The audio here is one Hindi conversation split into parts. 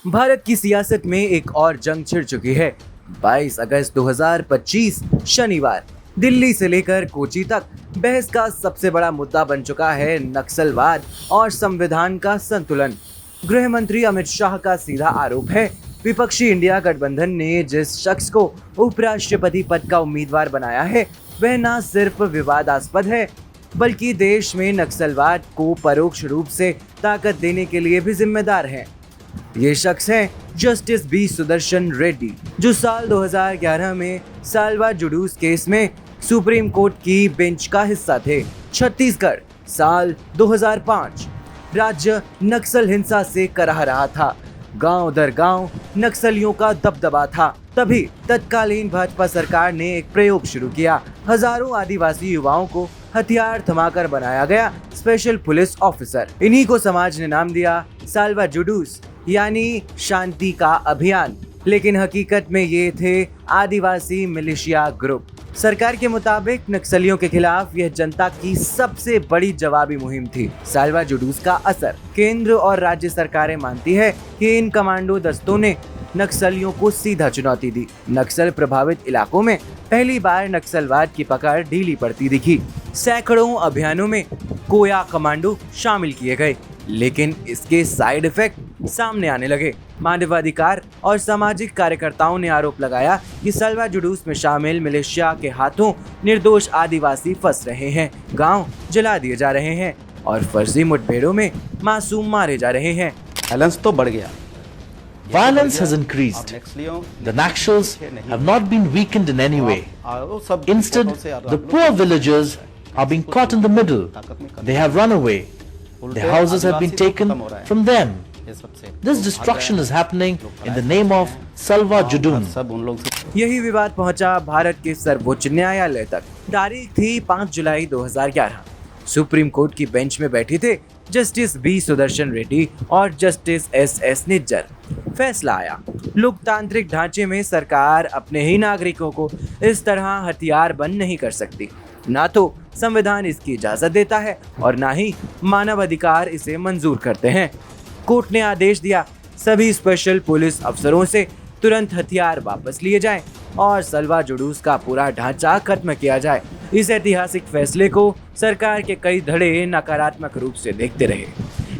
भारत की सियासत में एक और जंग छिड़ चुकी है। 22 अगस्त 2025 शनिवार दिल्ली से लेकर कोची तक बहस का सबसे बड़ा मुद्दा बन चुका है नक्सलवाद और संविधान का संतुलन। गृह मंत्री अमित शाह का सीधा आरोप है, विपक्षी इंडिया गठबंधन ने जिस शख्स को उपराष्ट्रपति पद का उम्मीदवार बनाया है वह न सिर्फ विवादास्पद है बल्कि देश में नक्सलवाद को परोक्ष रूप से ताकत देने के लिए भी जिम्मेदार है। ये शख्स हैं जस्टिस बी सुदर्शन रेड्डी, जो साल 2011 में सालवा जुडूस केस में सुप्रीम कोर्ट की बेंच का हिस्सा थे। छत्तीसगढ़ साल 2005 राज्य नक्सल हिंसा से कराह रहा था। गांव दर गांव नक्सलियों का दबदबा था। तभी तत्कालीन भाजपा सरकार ने एक प्रयोग शुरू किया। हजारों आदिवासी युवाओं को हथियार थमाकर बनाया गया स्पेशल पुलिस ऑफिसर। इन्हीं को समाज ने नाम दिया सालवा जुडूस, यानी शांति का अभियान। लेकिन हकीकत में ये थे आदिवासी मिलिशिया ग्रुप। सरकार के मुताबिक नक्सलियों के खिलाफ यह जनता की सबसे बड़ी जवाबी मुहिम थी। सालवा जुडूस का असर केंद्र और राज्य सरकारें मानती है कि इन कमांडो दस्तों ने नक्सलियों को सीधा चुनौती दी। नक्सल प्रभावित इलाकों में पहली बार नक्सलवाद की पकड़ ढीली पड़ती दिखी। सैकड़ों अभियानों में कोया कमांडो शामिल किए गए, लेकिन इसके साइड इफेक्ट सामने आने लगे। मानवाधिकार और सामाजिक कार्यकर्ताओं ने आरोप लगाया कि सालवा जुडूस में शामिल मिलिशिया के हाथों निर्दोष आदिवासी फंस रहे हैं, गांव जला दिए जा रहे हैं और फर्जी मुठभेड़ों में मासूम मारे जा रहे हैं। बैलेंस तो बढ़ गया। Violence has increased. The Naxals have not been weakened in any way. Instead, the poor villagers are being caught in the middle. They have run away. Their houses have been taken from them. This destruction is happening in the name of Salva Judum. यही विवाद पहुंचा भारत के सर्वोच्च न्यायालय तक। तारीख थी 5 जुलाई 2011। सुप्रीम कोर्ट की बेंच में बैठे थे जस्टिस बी सुदर्शन रेड्डी और जस्टिस एस निज्जर। फैसला आया, लोकतांत्रिक ढांचे में सरकार अपने ही नागरिकों को इस तरह हथियार बंद नहीं कर सकती। ना तो संविधान इसकी इजाजत देता है और ना ही मानव अधिकार इसे मंजूर करते हैं। कोर्ट ने आदेश दिया, सभी स्पेशल पुलिस अफसरों से तुरंत हथियार वापस लिए जाएं और सालवा जुडूस का पूरा ढांचा खत्म किया जाए। इस ऐतिहासिक फैसले को सरकार के कई धड़े नकारात्मक रूप से देखते रहे,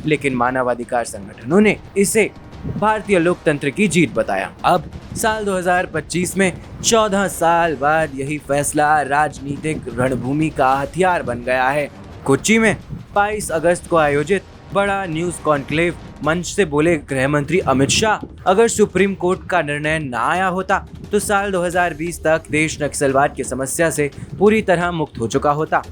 लेकिन मानवाधिकार संगठनों ने इसे भारतीय लोकतंत्र की जीत बताया। अब साल 2025 में 14 साल बाद यही फैसला राजनीतिक रणभूमि का हथियार बन गया है। कोच्चि में 22 अगस्त को आयोजित बड़ा न्यूज कॉन्क्लेव मंच से बोले गृह मंत्री अमित शाह, अगर सुप्रीम कोर्ट का निर्णय न आया होता तो साल 2020 तक देश नक्सलवाद की समस्या से पूरी तरह मुक्त हो चुका होता।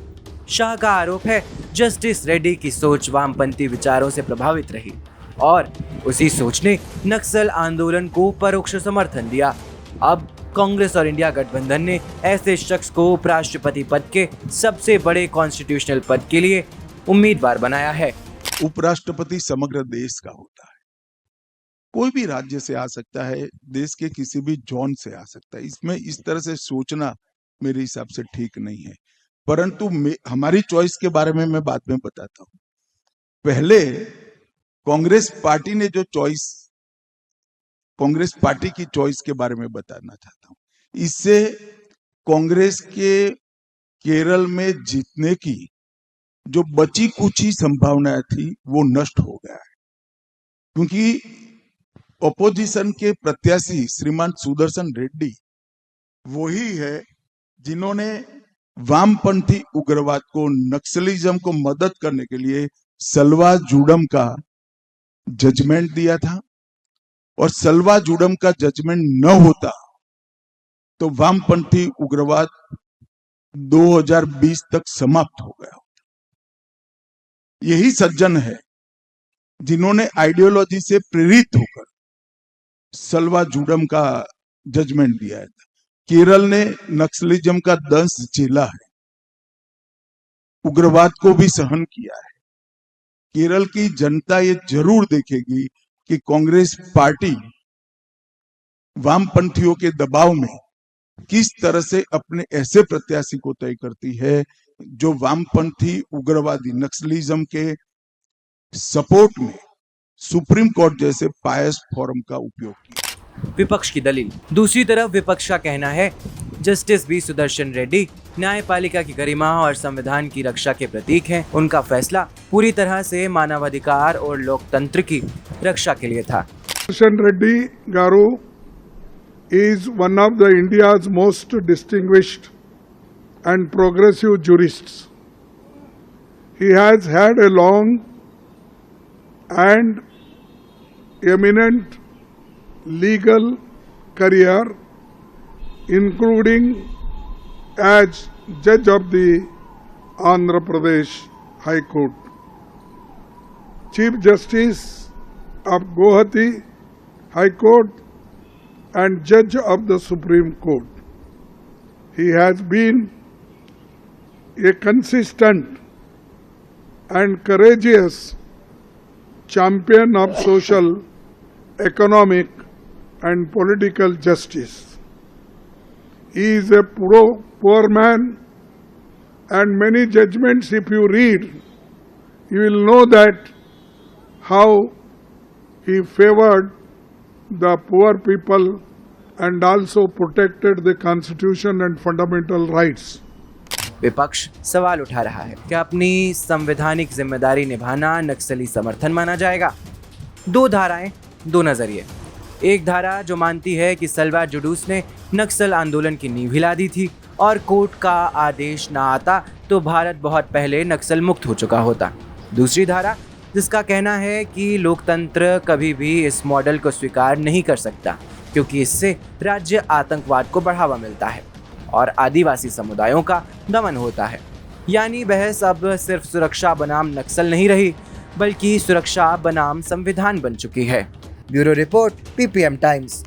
शाह का आरोप है, जस्टिस रेड्डी की सोच वामपंथी विचारों से प्रभावित रही और उसी सोच ने नक्सल आंदोलन को परोक्ष समर्थन दिया। अब कांग्रेस और इंडिया गठबंधन ने ऐसे शख्स को उपराष्ट्रपति पद के सबसे बड़े कॉन्स्टिट्यूशनल पद के लिए उम्मीदवार बनाया है। उपराष्ट्रपति समग्र देश का होता है। कोई भी राज्य से आ सकता है, देश के किसी भी जोन से आ सकता है। इसमें इस तरह से सोचना मेरे हिसाब से ठीक नहीं है। परंतु हमारी चॉइस के बारे में मैं बाद में बताता हूँ। पहले कांग्रेस पार्टी ने जो चॉइस, कांग्रेस पार्टी की चॉइस के बारे में बताना चाहता हूँ। इससे कांग्रेस के केरल में जीतने की जो बची कुची संभावनाएं थी वो नष्ट हो गया है, क्योंकि ऑपोजिशन के प्रत्याशी श्रीमान सुदर्शन रेड्डी वही है जिन्होंने वामपंथी उग्रवाद को, नक्सलिज्म को मदद करने के लिए सालवा जुडम का जजमेंट दिया था। और सालवा जुडम का जजमेंट न होता तो वामपंथी उग्रवाद 2020 तक समाप्त हो गया। यही सज्जन है जिन्होंने आइडियोलॉजी से प्रेरित होकर सालवा जुडम का जजमेंट दिया है। केरल ने नक्सलिज्म का दंश झेला है, उग्रवाद को भी सहन किया है। केरल की जनता ये जरूर देखेगी कि कांग्रेस पार्टी वामपंथियों के दबाव में किस तरह से अपने ऐसे प्रत्याशी को तय करती है जो वामपंथी उग्रवादी नक्सलिज्म के सपोर्ट में सुप्रीम कोर्ट जैसे पायस फोरम का उपयोग किया। विपक्ष की दलील। दूसरी तरफ विपक्ष का कहना है जस्टिस बी सुदर्शन रेड्डी न्यायपालिका की गरिमा और संविधान की रक्षा के प्रतीक हैं। उनका फैसला पूरी तरह से मानवाधिकार और लोकतंत्र की रक्षा के लिए था। Sudarshan Reddy Garu is one of the India's most distinguished and progressive jurists. He has had a long and eminent legal career, including as judge of the Andhra Pradesh High Court, Chief Justice of Guwahati High Court and judge of the Supreme Court. He has been a consistent and courageous champion of social, economic and political justice. He is a poor man, and many judgments, if you read, you will know that how he favored the poor people and also protected the constitution and fundamental rights. विपक्ष सवाल उठा रहा है कि अपनी संवैधानिक जिम्मेदारी निभाना नक्सली समर्थन माना जाएगा। दो धाराएं, दो नजरिए। एक धारा जो मानती है कि सलवार जुलूस ने नक्सल आंदोलन की नींव हिला दी थी और कोर्ट का आदेश ना आता तो भारत बहुत पहले नक्सल मुक्त हो चुका होता। दूसरी धारा जिसका कहना है कि लोकतंत्र कभी भी इस मॉडल को स्वीकार नहीं कर सकता क्योंकि इससे राज्य आतंकवाद को बढ़ावा मिलता है और आदिवासी समुदायों का दमन होता है। यानी बहस अब सिर्फ सुरक्षा बनाम नक्सल नहीं रही बल्कि सुरक्षा बनाम संविधान बन चुकी है। Bureau report, PPM times.